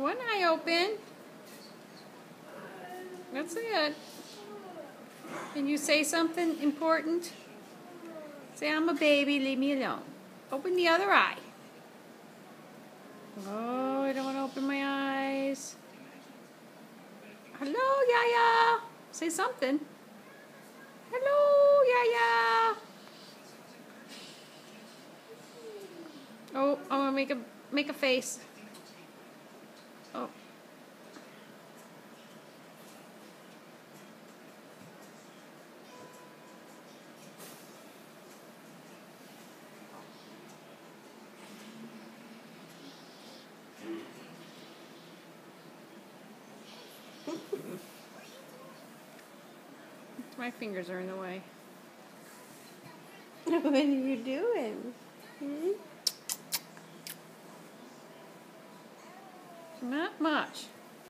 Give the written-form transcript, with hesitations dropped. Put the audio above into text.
One eye open. That's it. Can you say something important? Say, I'm a baby, leave me alone. Open the other eye. Oh, I don't want to open my eyes. Hello, Yaya. Say something. Hello, Yaya. Oh, I'm gonna make a face. Oh. My fingers are in the way. What are you doing? Not much.